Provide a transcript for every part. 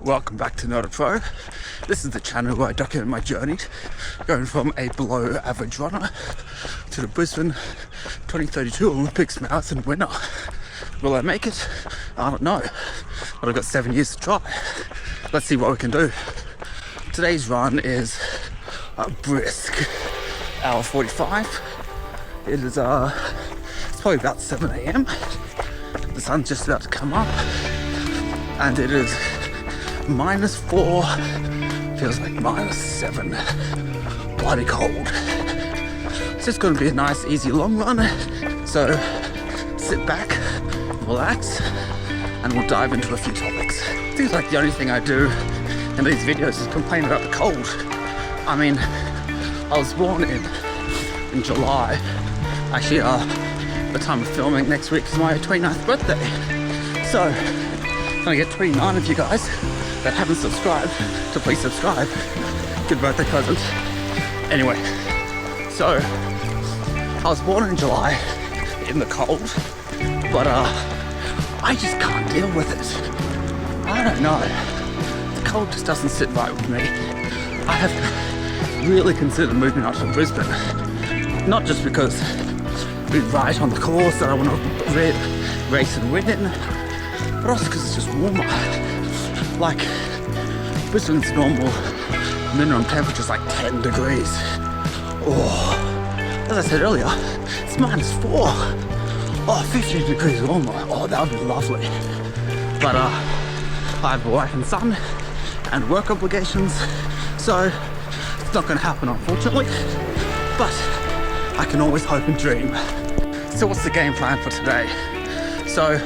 Welcome back to Not a Pro. This is the channel where I document my journey going from a below average runner to the Brisbane 2032 Olympics marathon winner. Will I make it? I don't know, but I've got 7 years to try. Let's see what we can do. Today's run is a brisk hour 45. It is it's probably about 7 a.m. The sun's just about to come up and it is -4, feels like -7, bloody cold. It's just going to be a nice easy long run, so sit back, relax, and we'll dive into a few topics. Seems like the only thing I do in these videos is complain about the cold. I mean, I was born in July. Actually, the time of filming next week is my 29th birthday, so I'm gonna get 29 of you guys that haven't subscribed to please subscribe. Good birthday present. Anyway, so I was born in July in the cold, but I just can't deal with it. I don't know. The cold just doesn't sit right with me. I have really considered moving out to Brisbane, not just because we're right on the course that I want to race and win in, but also because it's just warmer. Like, Brisbane's normal minimum temperature is like 10 degrees. Oh, as I said earlier, it's -4. Oh, 15 degrees warmer. Oh, that would be lovely. But I have a wife and son and work obligations, so it's not going to happen, unfortunately. But I can always hope and dream. So what's the game plan for today? So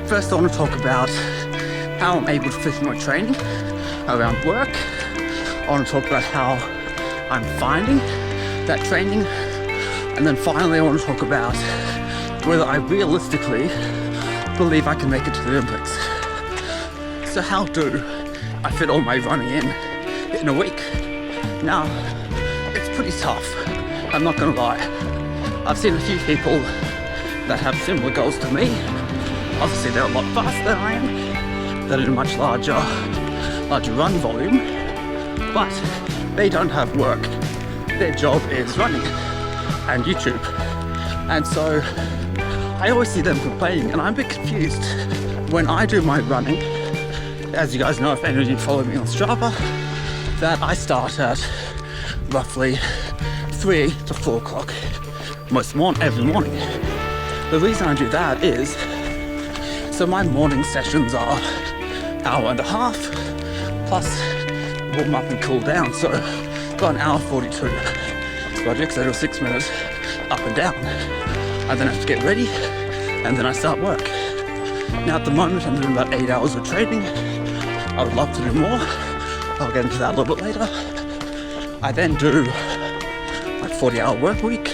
first I want to talk about how I'm able to fit in my training around work. I want to talk about how I'm finding that training. And then finally I want to talk about whether I realistically believe I can make it to the Olympics. So how do I fit all my running in a week? Now, it's pretty tough, I'm not going to lie. I've seen a few people that have similar goals to me. Obviously they're a lot faster than I am. They're in a much larger run volume, but they don't have work. Their job is running and YouTube. And so I always see them complaining, and I'm a bit confused. When I do my running, as you guys know, if any of you follow me on Strava, that I start at roughly 3 to 4 o'clock every morning. The reason I do that is, so my morning sessions are hour and a half, plus warm up and cool down, so about an hour 42. So I do 6 minutes up and down. I then have to get ready, and then I start work. Now at the moment I'm doing about 8 hours of training. I would love to do more. I'll get into that a little bit later. I then do like 40-hour work week.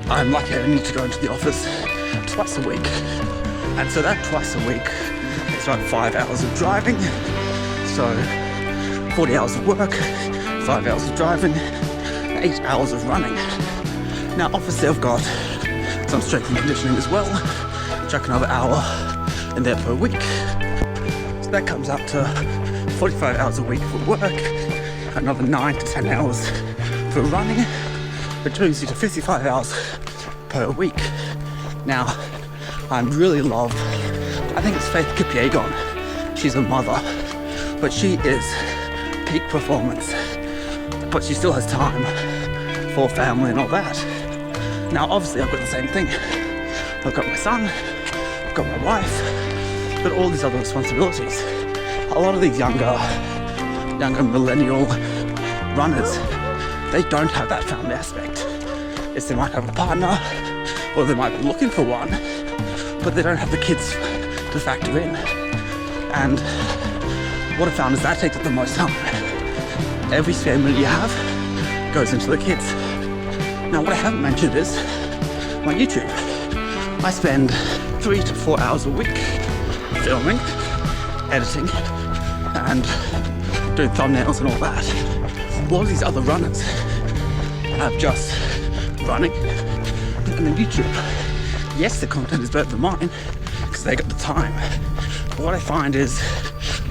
I'm lucky I need to go into the office twice a week. And so that twice a week is about 5 hours of driving. So 40 hours of work, 5 hours of driving, 8 hours of running. Now obviously I've got some strength and conditioning as well. Chuck another hour in there per week. So that comes up to 45 hours a week for work, another 9 to 10 hours for running, which brings you to 55 hours per week. Now, I really love, I think it's Faith Kipyegon. She's a mother, but she is peak performance, but she still has time for family and all that. Now, obviously I've got the same thing. I've got my son, I've got my wife, but all these other responsibilities. A lot of these younger millennial runners, they don't have that family aspect. Yes, they might have a partner, or they might be looking for one, but they don't have the kids to factor in. And what I found is that takes up the most time. Every spare minute you have goes into the kids. Now what I haven't mentioned is my YouTube. I spend 3 to 4 hours a week filming, editing, and doing thumbnails and all that. A lot of these other runners have just running and then YouTube. Yes, the content is better than mine because they got the time. But what I find is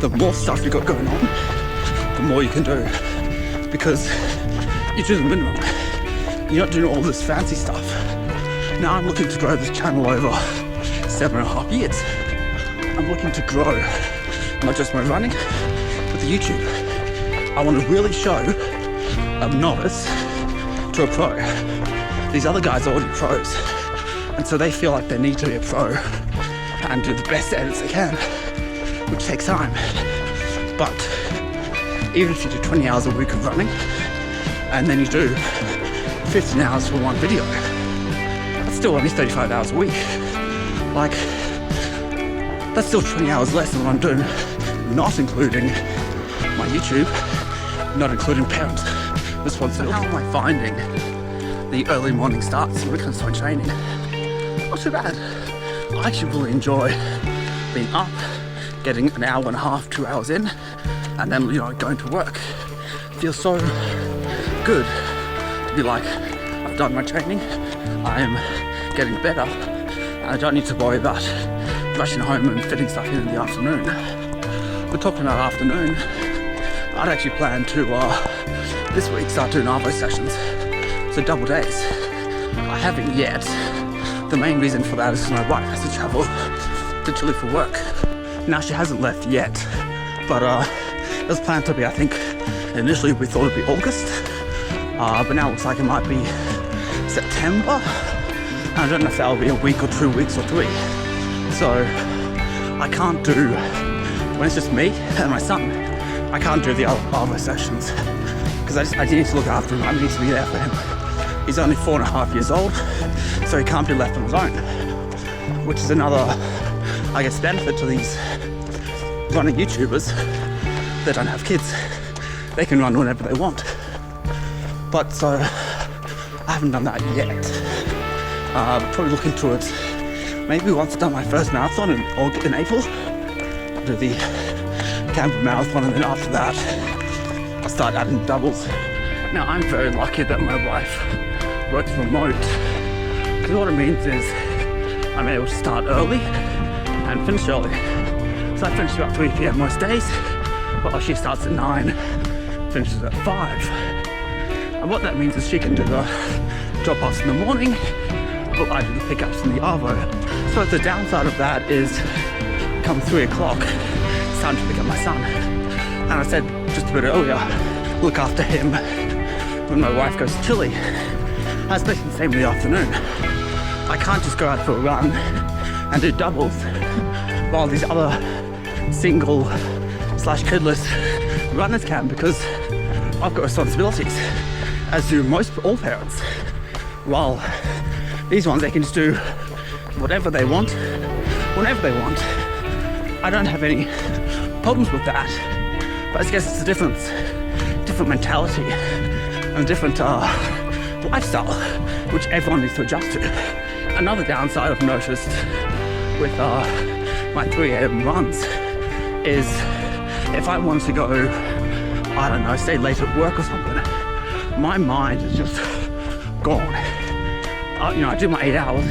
the more stuff you've got going on, the more you can do. Because you do the minimum. You're not doing all this fancy stuff. Now I'm looking to grow this channel over 7.5 years. I'm looking to grow not just my running, but the YouTube. I want to really show a novice to a pro. These other guys are already pros, and so they feel like they need to be a pro and do the best edits they can, which takes time. But even if you do 20 hours a week of running, and then you do 15 hours for one video, that's still only 35 hours a week. Like, that's still 20 hours less than what I'm doing, not including my YouTube, not including parent responsibility. How am I finding the early morning starts when it comes to my training? Not too bad. I actually really enjoy being up, getting an hour and a half, 2 hours in, and then, you know, going to work. It feels so good to be like, I've done my training, I am getting better, and I don't need to worry about rushing home and fitting stuff in the afternoon. But talking about afternoon, I'd actually planned to this week start doing Arvo sessions, so double days. I haven't yet. The main reason for that is because my wife has to travel to Chile for work. Now she hasn't left yet, but it was planned to be, I think, initially we thought it'd be August, but now it looks like it might be September. And I don't know if that'll be a week or 2 weeks or 3. So I can't do, when it's just me and my son, I can't do the other Arvo sessions because I need to look after him. I need to be there for him. He's only 4.5 years old, so he can't be left on his own, which is another, I guess, benefit to these running YouTubers that don't have kids. They can run whenever they want. But so I haven't done that yet. Probably looking towards maybe once I've done my first marathon in April, I'll do the Canberra Marathon, and then after that I'll start adding doubles. Now I'm very lucky that my wife works remote, because what it means is I'm able to start early and finish early. So I finish about 3 p.m. most days, while she starts at 9, finishes at 5. And what that means is she can do the drop-offs in the morning, but I do the pickups in the Arvo. So the downside of that is, come 3 o'clock, it's time to pick up my son. And I said just a bit earlier, look after him when my wife goes to Chile. That's basically the same in the afternoon. I can't just go out for a run and do doubles while these other single/kidless runners can, because I've got responsibilities, as do all parents. While these ones, they can just do whatever they want, whenever they want. I don't have any problems with that, but I guess it's a different mentality and a different lifestyle, which everyone needs to adjust to. Another downside I've noticed with my 3 a.m. runs is if I want to go, I don't know, stay late at work or something, my mind is just gone. You know, I do my 8 hours,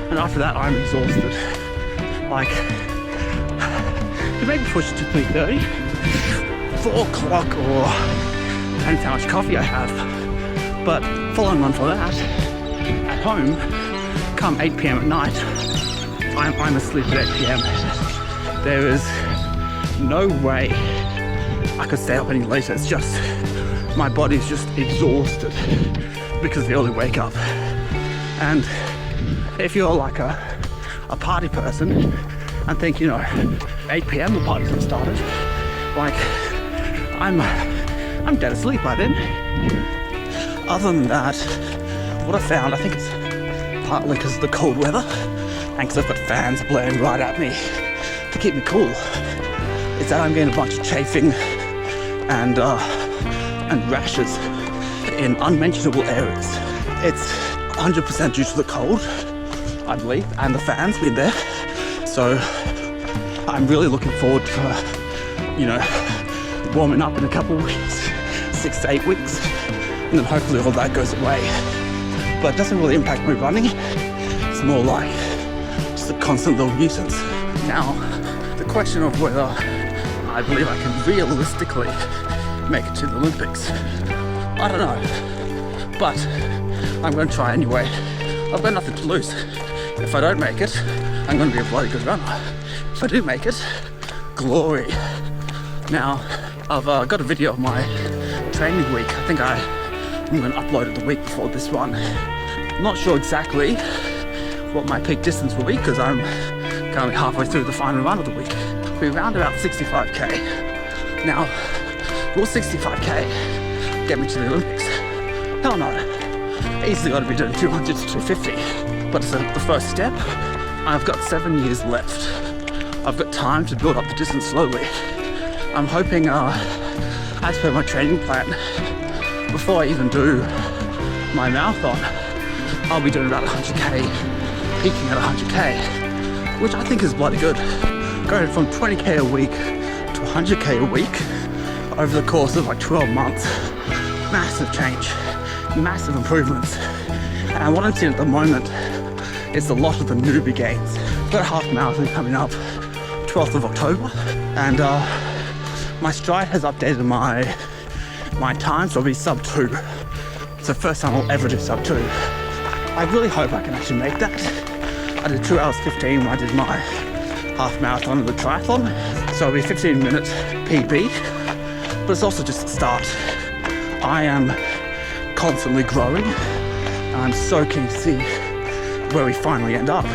and after that I'm exhausted. Like, you maybe push it to 3:30, 4 o'clock, or depends how much coffee I have. But following on for that, at home, come 8 p.m. at night, I'm asleep at 8 p.m. There is no way I could stay up any later. It's just, my body's just exhausted because of the early wake up. And if you're like a party person and think, you know, 8 p.m. the party's not started, like, I'm dead asleep by then. Other than that, what I found, I think it's partly because of the cold weather and because I've got fans blowing right at me to keep me cool, is that I'm getting a bunch of chafing and rashes in unmentionable areas. It's 100% due to the cold, I believe, and the fans being there. So I'm really looking forward to, you know, warming up in a couple of weeks, 6 to 8 weeks, and then hopefully all that goes away. But it doesn't really impact my running. It's more like just a constant little nuisance. Now, the question of whether I believe I can realistically make it to the Olympics. I don't know, but I'm going to try anyway. I've got nothing to lose. If I don't make it, I'm going to be a bloody good runner. If I do make it, glory. Now, I've got a video of my training week. I think I'm going to upload it the week before this one. Not sure exactly what my peak distance will be because I'm currently halfway through the final run of the week. It'll be around about 65k. Now, will 65k get me to the Olympics? Hell no. Easily got to be doing 200 to 250, but it's the first step. I've got 7 years left. I've got time to build up the distance slowly. I'm hoping, as per my training plan, before I even do my marathon, I'll be doing about 100k, peaking at 100k, which I think is bloody good. Going from 20k a week to 100k a week over the course of like 12 months, massive change, massive improvements. And what I'm seeing at the moment is a lot of the newbie gains. I've got a half marathon coming up 12th of October, and my Stride has updated my time, so I'll be sub 2. It's the first time I'll ever do sub 2. I really hope I can actually make that. I did 2 hours 15 when I did my half marathon of the triathlon, so it'll be 15 minutes PB, but it's also just the start. I am constantly growing, and I'm so keen to see where we finally end up.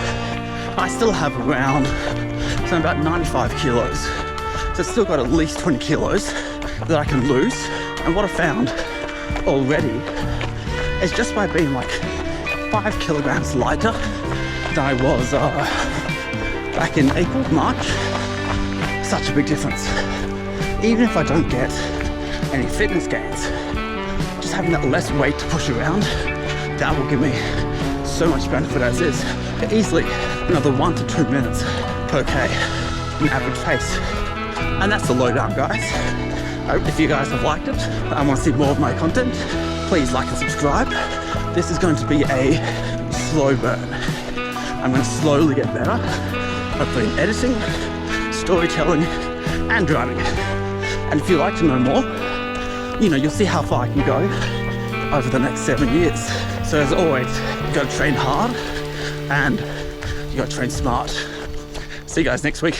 I still have around, so I'm about 95 kilos, so I've still got at least 20 kilos that I can lose. And what I found already is just by being like 5 kilograms lighter than I was back in April, March, such a big difference. Even if I don't get any fitness gains, just having that less weight to push around, that will give me so much benefit as is. Easily another 1 to 2 minutes per K in average pace. And that's the lowdown, guys. If you guys have liked it and want to see more of my content, please like and subscribe. This is going to be a slow burn. I'm going to slowly get better, hopefully in editing, storytelling, and running. And if you'd like to know more, you'll see how far I can go over the next 7 years. So as always, you got to train hard and you got to train smart. See you guys next week.